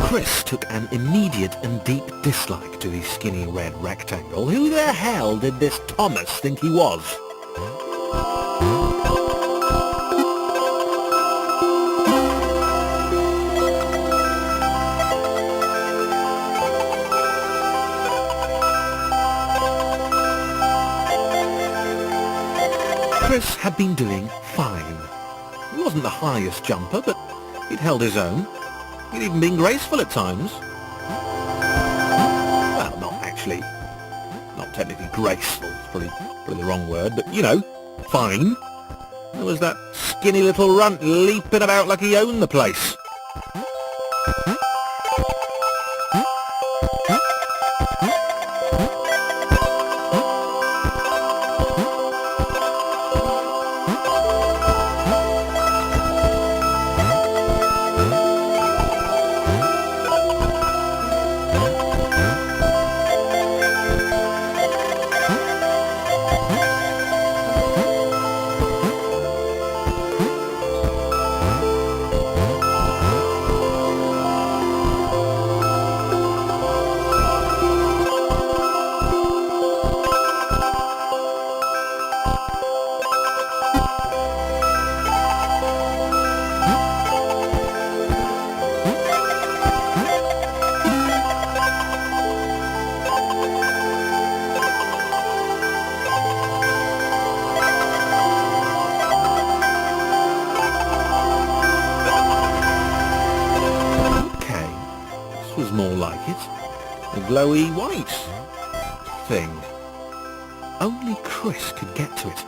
Chris took an immediate and deep dislike to the skinny red rectangle. Who the hell did this Thomas think he was? Chris had been doing fine. He wasn't the highest jumper, but he'd held his own. He'd even been graceful at times. Well, not actually. Not technically graceful, it's probably the wrong word, but, you know, fine. There was that skinny little runt leaping about like he owned the place. Was more like it. A glowy white thing. Only Chris could get to it,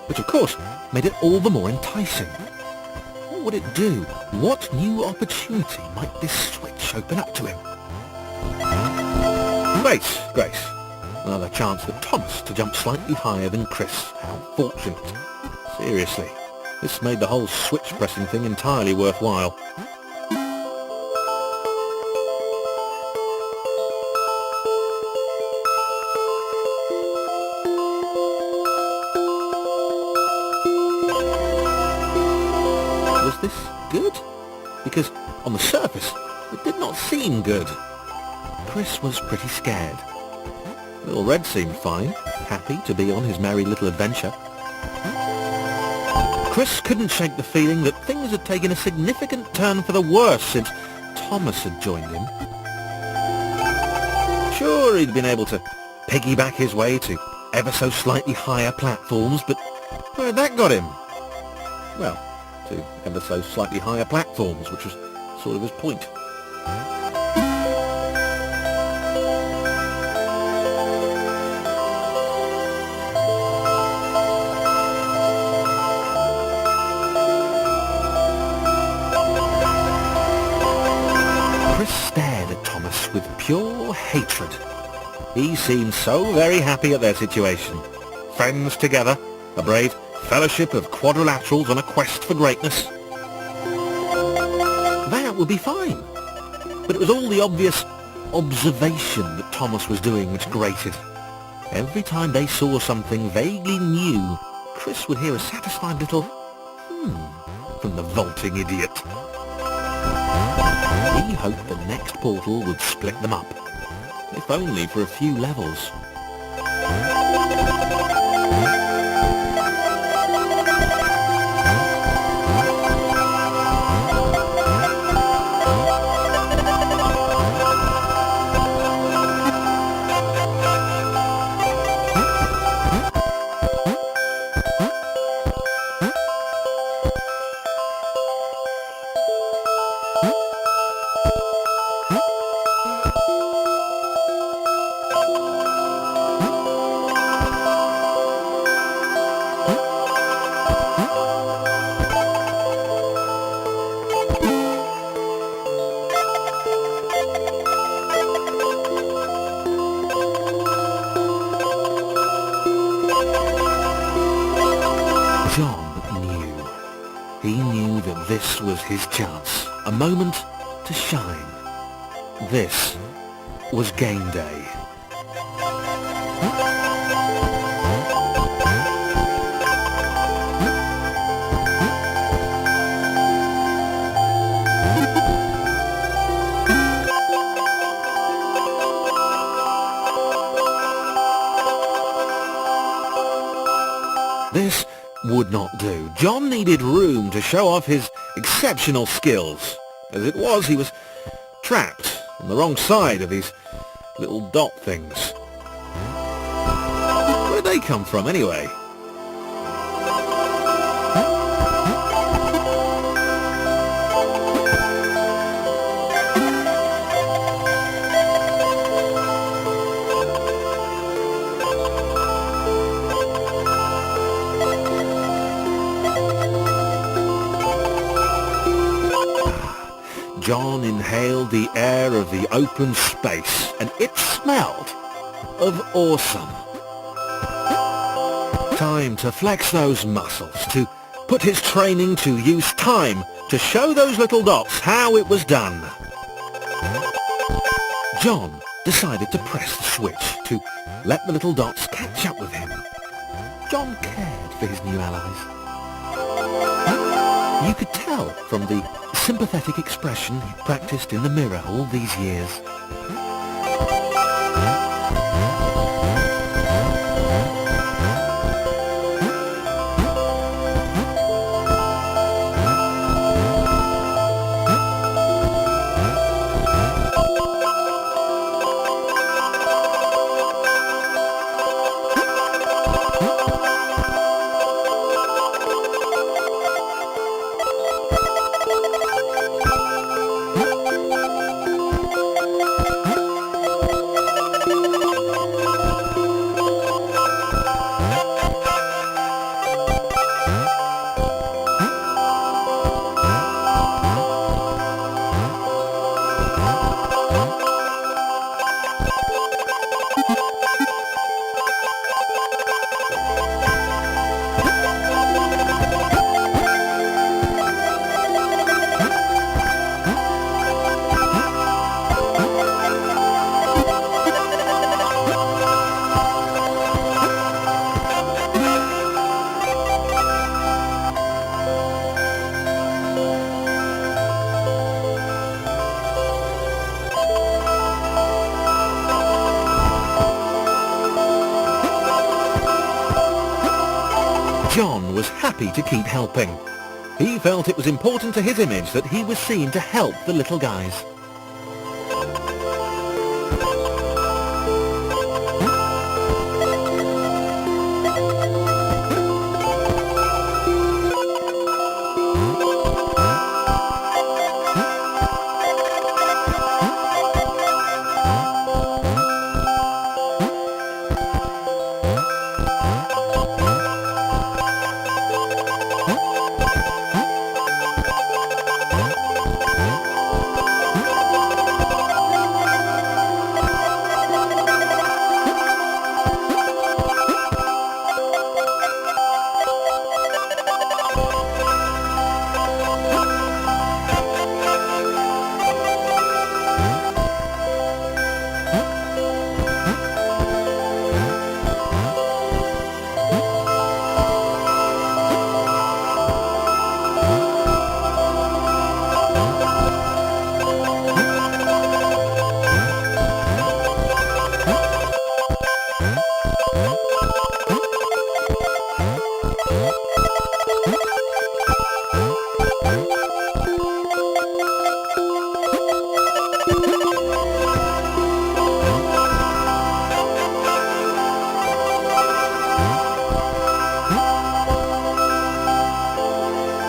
which of course made it all the more enticing. What would it do? What new opportunity might this switch open up to him? Grace. Another chance for Thomas to jump slightly higher than Chris. How fortunate. Seriously, this made the whole switch pressing thing entirely worthwhile. Was this good? Because on the surface, it did not seem good. Chris was pretty scared. Little Red seemed fine, happy to be on his merry little adventure. Chris couldn't shake the feeling that things had taken a significant turn for the worse since Thomas had joined him. Sure, he'd been able to piggyback his way to ever so slightly higher platforms, but where had that got him? Well, to ever so slightly higher platforms, which was sort of his point. Chris stared at Thomas with pure hatred. He seemed so very happy at their situation. Friends together, a brave fellowship of quadrilaterals on a quest for greatness. That would be fine. But it was all the obvious observation that Thomas was doing which grated. Every time they saw something vaguely new, Chris would hear a satisfied little from the vaulting idiot. He hoped the next portal would split them up, if only for a few levels. John knew. He knew that this was his chance, a moment to shine. This was game day. do. John needed room to show off his exceptional skills. As it was, he was trapped on the wrong side of these little dot things. Where'd they come from, anyway? John inhaled the air of the open space, and it smelled of awesome. Time to flex those muscles, to put his training to use, time to show those little dots how it was done. John decided to press the switch to let the little dots catch up with him. John cared for his new allies. You could tell from the sympathetic expression he practiced in the mirror all these years. John was happy to keep helping. He felt it was important to his image that he was seen to help the little guys.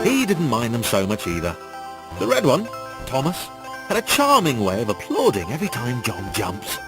He didn't mind them so much either. The red one, Thomas, had a charming way of applauding every time John jumped.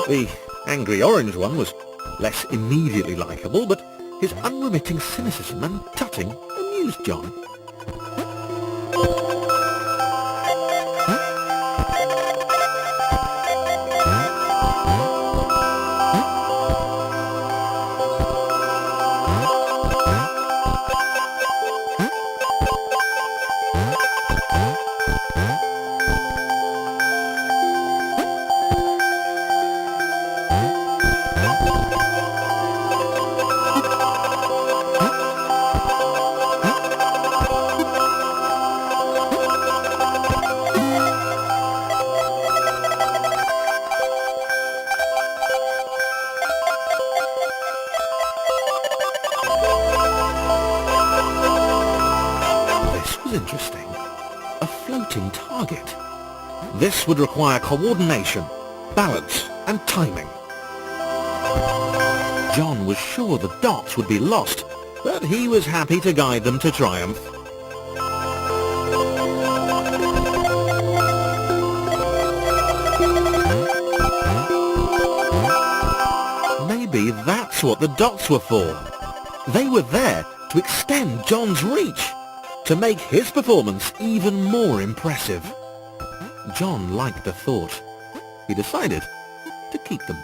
The angry orange one was less immediately likeable, but his unremitting cynicism and tutting amused John. interesting. A floating target. This would require coordination, balance, and timing. John was sure the dots would be lost, but he was happy to guide them to triumph. Maybe that's what the dots were for. They were there to extend John's reach, to make his performance even more impressive. John liked the thought. He decided to keep them.